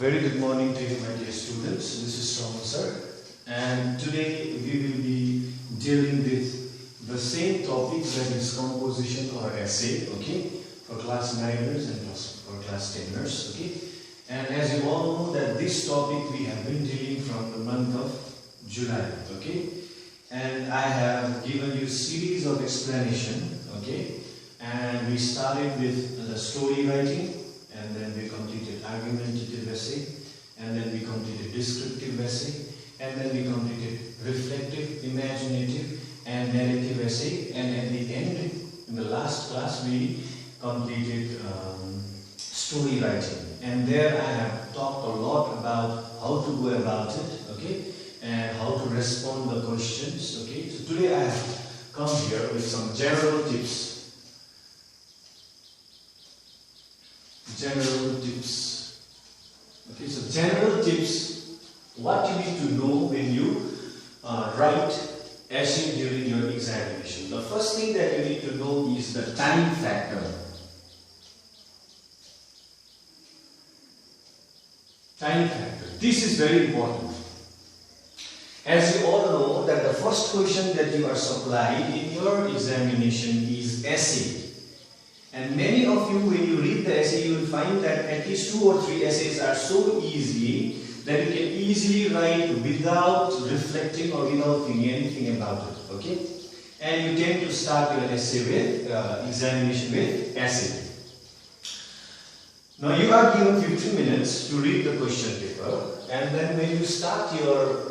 Very good morning to you, my dear students. This is Thomas sir, and today we will be dealing with the same topic, that is composition or essay, okay, for class 9ers and for class 10ers, okay. And as you all know that this topic we have been dealing from the month of July, okay. And I have given you series of explanation, okay. And we started with the story writing, and then we completed argumentative essay, and then we completed descriptive essay, and then we completed reflective, imaginative, and narrative essay, and at the end, in the last class, we completed story writing. And there I have talked a lot about how to go about it, okay, and how to respond the questions, okay. So today I have come here with some general tips. General tips. Okay, so general tips, what you need to know when you write essay during your examination. The first thing that you need to know is the time factor. Time factor. This is very important. As you all know that the first question that you are supplied in your examination is essay. And many of you, when you read the essay, you will find that at least 2 or 3 essays are so easy that you can easily write without reflecting or without thinking anything about it, okay? And you tend to start your essay with, examination with essay. Now you are given 15 minutes to read the question paper, and then when you start your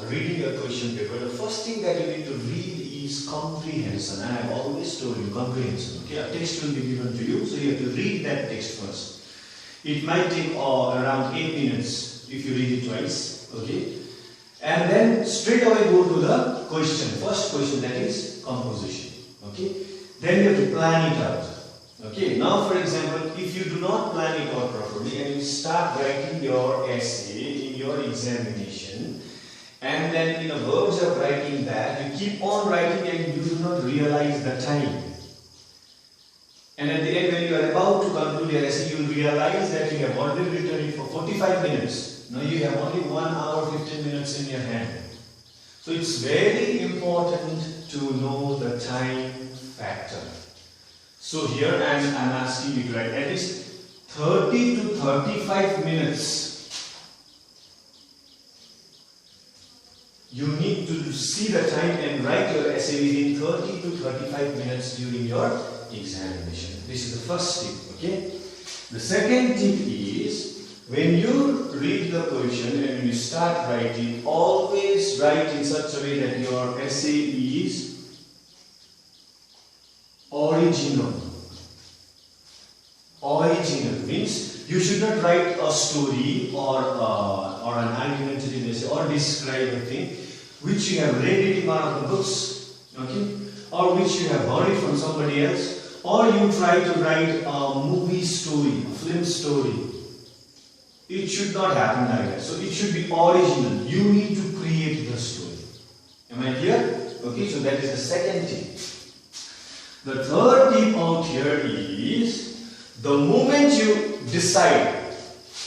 reading your question paper, the first thing that you need to read is comprehension. And I have always told you comprehension. Okay, a text will be given to you, so you have to read that text first. It might take around 8 minutes if you read it twice. Okay, and then straight away go to the question. First question, that is composition. Okay, then you have to plan it out. Okay, now for example, if you do not plan it out properly and you start writing your essay in your examination, and then in the verbs of writing that, you keep on writing and you do not realize the time. And at the end, when you are about to conclude your essay, you will realize that you have already written it for 45 minutes. Now you have only 1 hour 15 minutes in your hand. So it's very important to know the time factor. So here I'm asking you to write at least 30 to 35 minutes. You need to see the time and write your essay within 30 to 35 minutes during your examination. This is the first tip, okay? The second tip is, when you read the question and when you start writing, always write in such a way that your essay is original. Original means you should not write a story or an argumentative essay or describe a thing which you have read it in one of the books, okay, or which you have heard it from somebody else, or you try to write a movie story, a film story. It should not happen like that. So it should be original. You need to create the story. Am I clear? Okay, so that is the second tip. The third tip out here is, the moment you decide,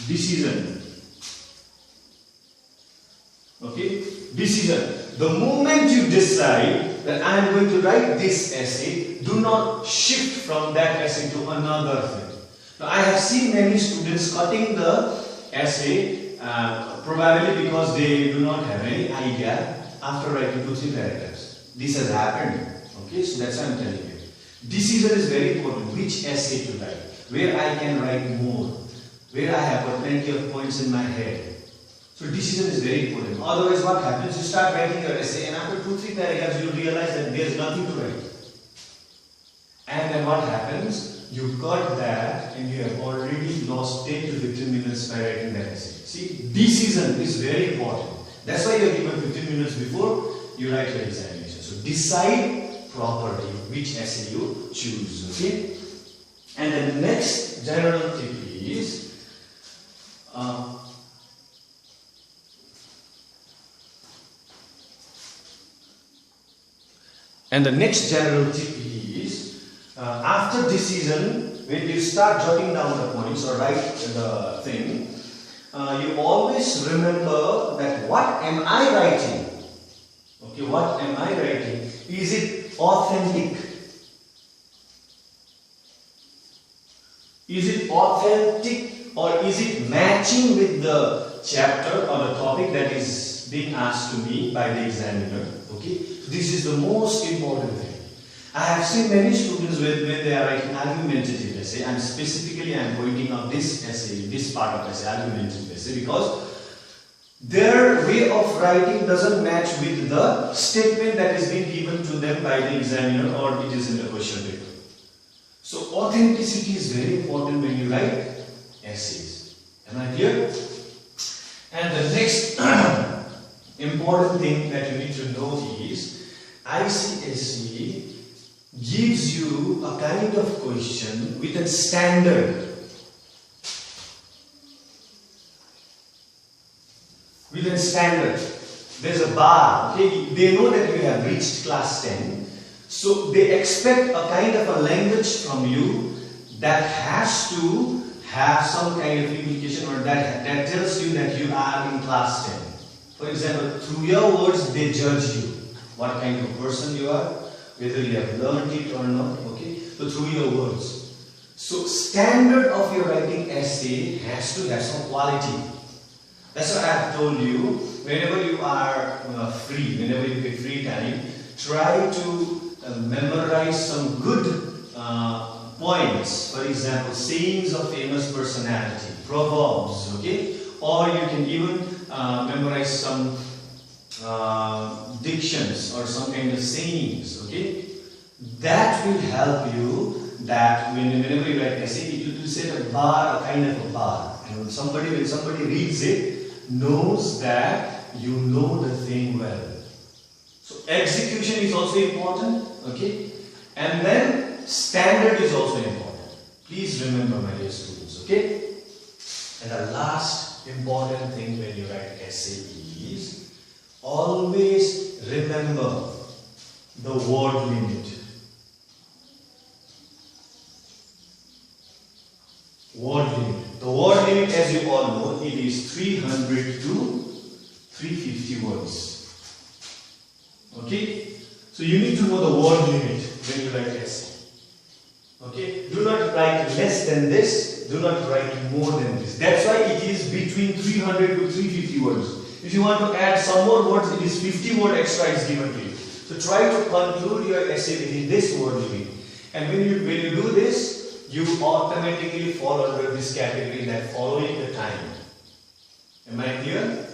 decision. Okay, decision. The moment you decide that I am going to write this essay, do not shift from that essay to another thing. Now I have seen many students cutting the essay probably because they do not have any idea after writing 2-3 paragraphs. This has happened. Okay, so that's why I am telling you. Decision is very important. Which essay to write? Where I can write more, where I have got plenty of points in my head. So decision is very important. Otherwise what happens, you start writing your essay and after 2-3 paragraphs you realize that there is nothing to write. And then what happens, you got that and you have already lost 10 to 15 minutes by writing that essay. See, decision is very important. That's why you are given 15 minutes before you write your examination. So decide properly which essay you choose, okay? And the next general tip is, after decision, when you start jotting down the points or write the thing, you always remember that what am I writing? Okay, what am I writing? Is it authentic? Is it authentic or is it matching with the chapter or the topic that is being asked to me by the examiner? Okay, so this is the most important thing. I have seen many students when they are writing argumentative essay, and specifically I am pointing out this essay, this part of essay, argumentative essay, because their way of writing doesn't match with the statement that is being given to them by the examiner or it is in the question paper. So authenticity is very important when you write essays. Am I clear? And the next important thing that you need to know is ICSE gives you a kind of question with a standard. With a standard. There's a bar. Okay? They know that you have reached class 10. So they expect a kind of a language from you that has to have some kind of implication or that tells you that you are in class 10. For example, through your words they judge you. What kind of person you are, whether you have learned it or not. Okay? So through your words. So standard of your writing essay has to have some quality. That's why I have told you, whenever you are free, whenever you get free time, try to memorize some good points. For example, sayings of famous personality, proverbs, okay? Or you can even memorize some dictions or some kind of sayings, okay? That will help you that whenever you write essay, it will set a bar, a kind of a bar. And when somebody reads it, knows that you know the thing well. So execution is also important, okay? And then standard is also important. Please remember, my dear students, okay? And the last important thing when you write essay is always remember the word limit. Word limit. The word limit, as you all know, it is 300 to 350 words. Okay? So you need to know the word limit when you write essay. Okay? Do not write less than this. Do not write more than this. That's why it is between 300 to 350 words. If you want to add some more words, it is 50 word extra is given to you. So try to conclude your essay within this word limit. And when you do this, you automatically fall under this category that following the time. Am I clear?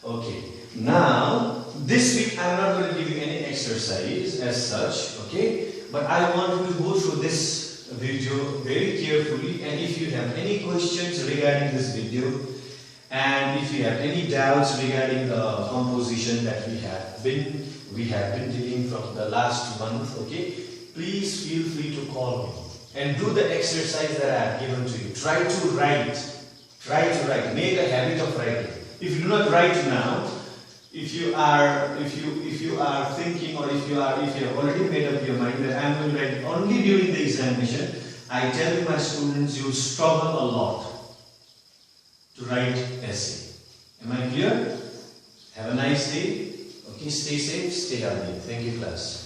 Okay. Now, this week I am not going to give you any exercise as such, okay? But I want you to go through this video very carefully, and if you have any questions regarding this video, and if you have any doubts regarding the composition that we have been dealing from the last month, okay? Please feel free to call me. And do the exercise that I have given to you. Try to write. Try to write. Make a habit of writing. If you do not write now, if you are thinking, or if you have already made up your mind that I am going to write only during the examination, I tell you, my students, you struggle a lot to write essay. Am I clear? Have a nice day. Okay, stay safe, stay healthy. Thank you, class.